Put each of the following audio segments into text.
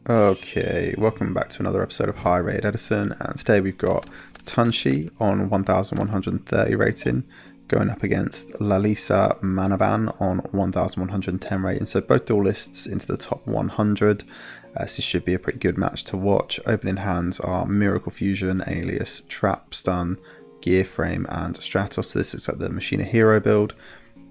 Okay, welcome back to another episode of High Rated Edison, and today we've got Tunshi on 1130 rating going up against Lalisa Manaban on 1110 rating. So both duelists into the top 100. This should be a pretty good match to watch. Opening hands are Miracle Fusion, Alias, Trap, Stun, Gear Frame, and Stratos. So this looks like the Machina hero build.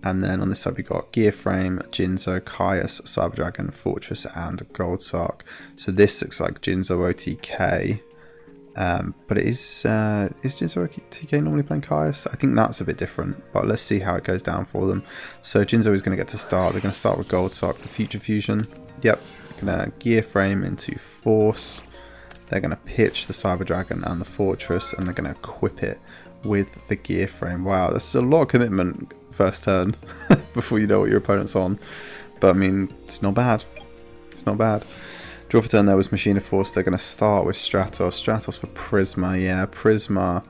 And then on this side, we've got Gear Frame, Jinzo, Caius, Cyber Dragon, Fortress, and Gold Sark. So this looks like Jinzo OTK. But is Jinzo OTK normally playing Caius? I think that's a bit different, but let's see how it goes down for them. So Jinzo is going to get to start. They're going to start with Gold Sark for Future Fusion. Yep, going to Gear Frame into Force. They're going to pitch the Cyber Dragon and the Fortress, and they're going to equip it with the Gear Frame. Wow, that's a lot of commitment first turn before you know what your opponent's on. But I mean, it's not bad. It's not bad. Draw for turn there was Machina Force. They're going to start with Stratos. Stratos for Prisma. Yeah, Prisma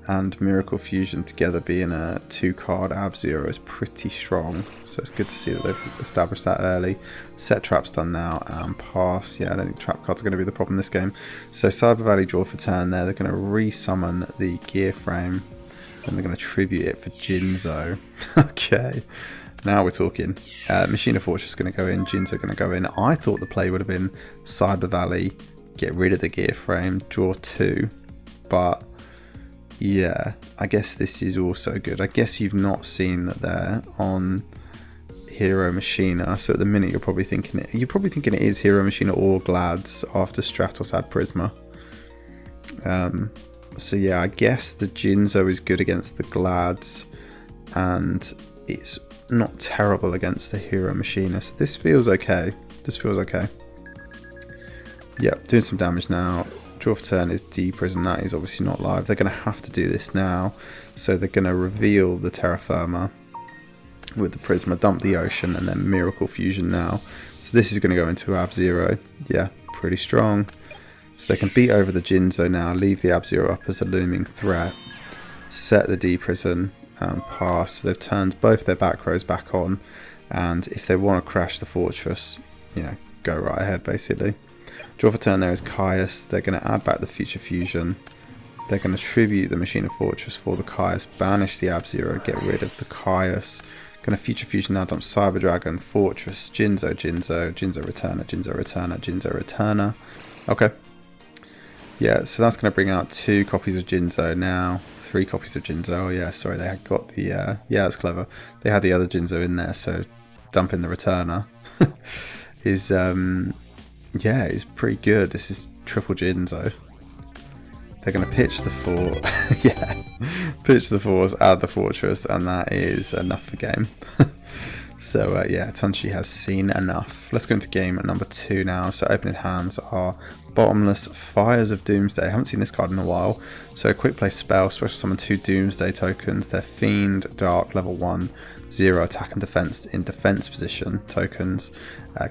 and Miracle Fusion together being a 2-card Ab-Zero is pretty strong. So it's good to see that they've established that early. Set Trap's done now and pass. Yeah, I don't think Trap cards are going to be the problem in this game. So Cyber Valley draw for turn there. They're going to re-summon the Gear Frame. And they're going to tribute it for Jinzo. Okay, now we're talking. Machina Fortress is going to go in, Jinzo going to go in. I thought the play would have been Cyber Valley, get rid of the Gear Frame, draw 2. But yeah, I guess this is also good. I guess you've not seen that they're on Hero Machina. So at the minute you're probably thinking it is Hero Machina or Glads after Stratos had Prisma. So yeah, I guess the Jinzo is good against the Glads, and it's not terrible against the Hero Machina. So this feels okay. This feels okay. Yep, doing some damage now. Draw for turn is D-Prison. That is obviously not live. They're going to have to do this now. So they're going to reveal the Terra Firma with the Prisma, dump the Ocean, and then Miracle Fusion now. So this is going to go into Ab-Zero. Yeah, pretty strong. So they can beat over the Jinzo now, leave the Ab-Zero up as a looming threat, set the D-Prison and pass. So they've turned both their back rows back on, and if they want to crash the Fortress, you know, go right ahead basically. Draw for turn there is Caius. They're going to add back the Future Fusion. They're going to tribute the Machina Fortress for the Caius, banish the Ab-Zero, get rid of the Caius. Going to Future Fusion now, dump Cyber Dragon, Fortress, Jinzo, Jinzo, Jinzo Returner, Jinzo Returner, Jinzo Returner. Okay. Yeah, so that's going to bring out 2 copies of Jinzo now, 3 copies of Jinzo. Oh yeah, sorry, they had got the, yeah, that's clever. They had the other Jinzo in there, so dumping the Returner is, yeah, is pretty good. This is triple Jinzo. They're going to pitch the 4, yeah, pitch the 4s, add the Fortress, and that is enough for game. So yeah, Tunshi has seen enough. Let's go into game number 2 now. So opening hands are Bottomless Fires of Doomsday. I haven't seen this card in a while. So quick play spell, special summon 2 Doomsday tokens. They're Fiend, Dark, level 1, 0 attack and defense in defense position tokens.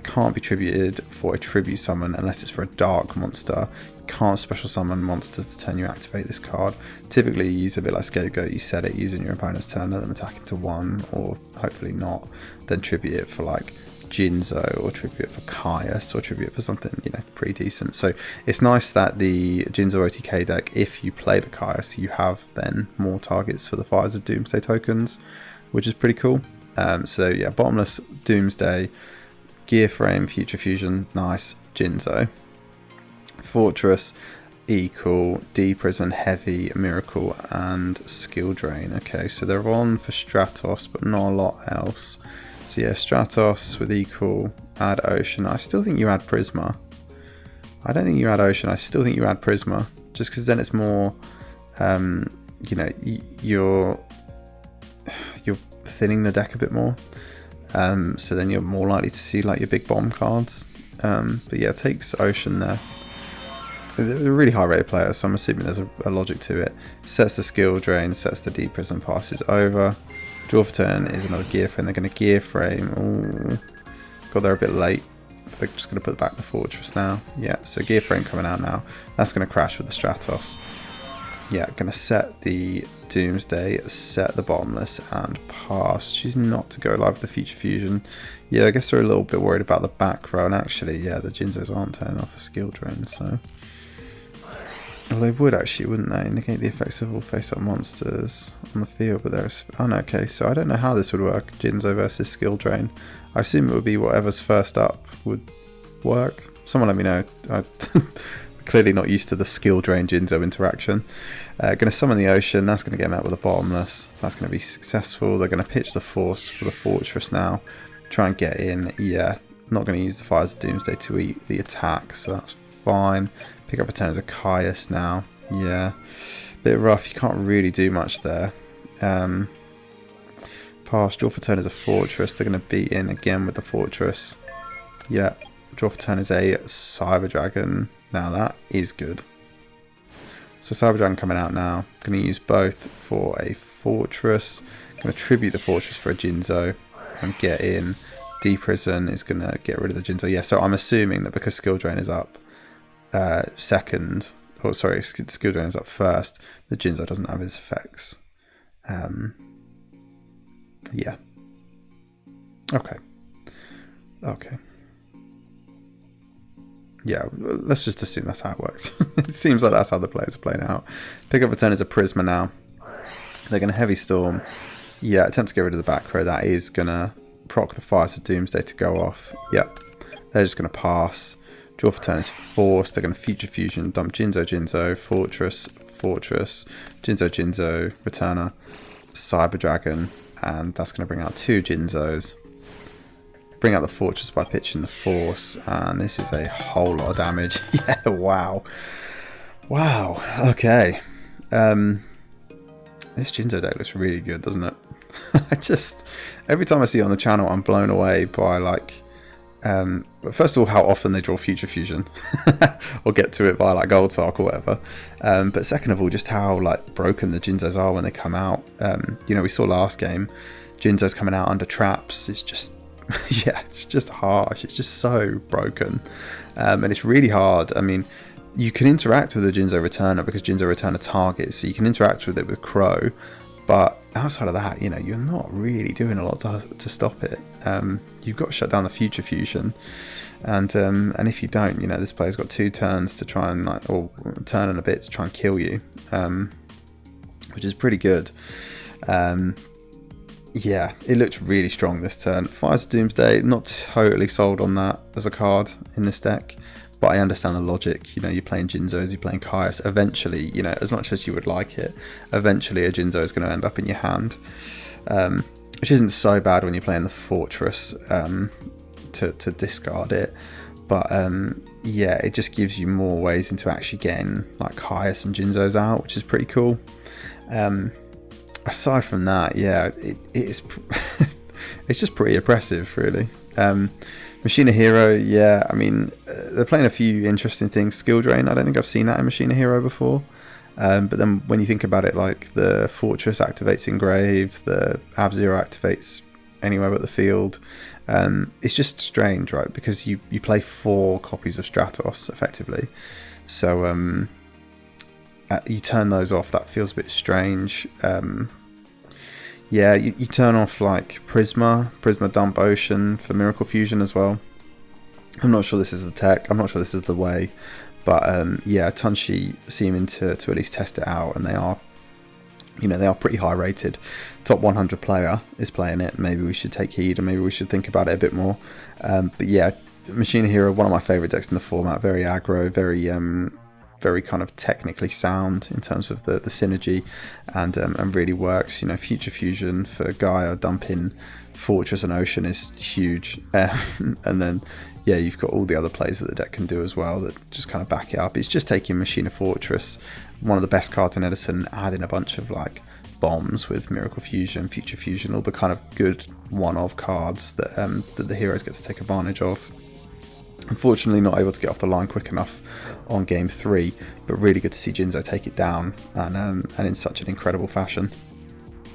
Can't be tributed for a tribute summon unless it's for a dark monster. Can't special summon monsters to turn you activate this card. Typically you use a bit like Scapegoat, you set it using your opponent's turn, let them attack it to 1, or hopefully not, then tribute it for like Jinzo, or tribute it for Caius, or tribute it for something, you know, pretty decent. So it's nice that the Jinzo OTK deck, if you play the Caius, you have then more targets for the Fires of Doomsday tokens, which is pretty cool. So yeah, Bottomless, Doomsday, Gear Frame, Future Fusion, nice, Jinzo. Fortress, Equal, D-Prison, Heavy, Miracle, and Skill Drain. Okay, so they're on for Stratos, but not a lot else. So yeah, Stratos with Equal, add Ocean. I still think you add Prisma. I don't think you add Ocean, I still think you add Prisma. Just because then it's more, you know, you're thinning the deck a bit more. So then you're more likely to see like your big bomb cards. But yeah, it takes Ocean there. They're a really high rated player, so I'm assuming there's a logic to it. Sets the Skill Drain, sets the D-Prison, passes over. Draw for turn is another Gear Frame. They're going to Gear Frame. Ooh. Got there a bit late. They're just going to put back the Fortress now. Yeah, so Gear Frame coming out now. That's going to crash with the Stratos. Yeah, going to set the Doomsday, set the Bottomless, and pass. She's not to go live with the Future Fusion. Yeah, I guess they're a little bit worried about the back row, and actually, yeah, the Jinzos aren't turning off the skill drain, so... Well, they would actually, wouldn't they? Negate the effects of all face-up monsters on the field, but there's... Oh no, okay, so I don't know how this would work, Jinzo versus skill drain. I assume it would be whatever's first up would work. Someone let me know. I'm clearly not used to the skill drain Jinzo interaction. Going to summon the Ocean, that's going to get met with a Bottomless. That's going to be successful. They're going to pitch the Force for the Fortress now. Try and get in. Yeah, not going to use the Fires of Doomsday to eat the attack, so that's fine. Pick up a turn as a Caius now. Yeah, bit rough. You can't really do much there. Pass. Draw for turn as a Fortress. They're going to beat in again with the Fortress. Yeah. Draw for turn as a Cyber Dragon. Now that is good. So Cyber Dragon coming out now. Going to use both for a Fortress. Going to tribute the Fortress for a Jinzo and get in. Deprison is going to get rid of the Jinzo. Yeah, so I'm assuming that because Skill Drain is up second, or sorry, Skill Drain is up first, the Jinzo doesn't have his effects. Yeah. Okay. Okay. Yeah, let's just assume that's how it works. It seems like that's how the players are playing out. Pick up a turn as a Prisma now. They're going to Heavy Storm. Yeah, attempt to get rid of the back row. That is going to proc the Fires of Doomsday to go off. Yep. They're just going to pass. Draw for turn is Force. They're going to Future Fusion, dump Jinzo, Jinzo, Fortress, Fortress, Jinzo, Jinzo, Returner, Cyber Dragon, and that's going to bring out 2 Jinzos. Bring out the Fortress by pitching the Force, and this is a whole lot of damage. Yeah, wow. Wow, okay. This Jinzo deck looks really good, doesn't it? I just, every time I see it on the channel, I'm blown away by, like, first of all, how often they draw Future Fusion, or get to it via, like, Gold Sark or whatever. But second of all, just how, like, broken the Jinzos are when they come out. You know, we saw last game, Jinzos coming out under traps. It's just, yeah, it's just harsh. It's just so broken, and it's really hard. I mean, you can interact with the Jinzo Returner because Jinzo Returner targets, so you can interact with it with Crow, but outside of that, you know, you're not really doing a lot to stop it. You've got to shut down the Future Fusion, and if you don't, you know, this player's got 2 turns to try and, like, or turn and a bit to try and kill you, which is pretty good. Yeah, it looks really strong this turn. Fires of Doomsday, not totally sold on that as a card in this deck, but I understand the logic. You know, you're playing Jinzos, you're playing Caius. Eventually, you know, as much as you would like it, eventually a Jinzo is going to end up in your hand, which isn't so bad when you're playing the Fortress to discard it. But yeah, it just gives you more ways into actually getting, like, Caius and Jinzos out, which is pretty cool. Aside from that, yeah, it's it's just pretty oppressive, really. Machina Hero, yeah, I mean, they're playing a few interesting things. Skill Drain, I don't think I've seen that in Machina Hero before. But then when you think about it, like, the Fortress activates Engrave, the Ab-Zero activates anywhere but the field. It's just strange, right? Because you play 4 copies of Stratos, effectively. So, you turn those off, that feels a bit strange. Yeah, you turn off, like, Prisma dump Ocean for Miracle Fusion as well. I'm not sure this is the tech, I'm not sure this is the way, but yeah, Tunshi seeming to at least test it out, and they are, you know, they are pretty high rated. Top 100 player is playing it. Maybe we should take heed, and maybe we should think about it a bit more. But yeah, Machina Hero, one of my favourite decks in the format, very aggro, very kind of technically sound in terms of the synergy, and really works. You know, Future Fusion for Gaia dumping Fortress and Ocean is huge, and then yeah, you've got all the other plays that the deck can do as well that just kind of back it up. It's just taking Machina Fortress, one of the best cards in Edison, adding a bunch of, like, bombs with Miracle Fusion, Future Fusion, all the kind of good one-off cards that that the heroes get to take advantage of. Unfortunately, not able to get off the line quick enough on game 3, but really good to see Jinzo take it down, and in such an incredible fashion.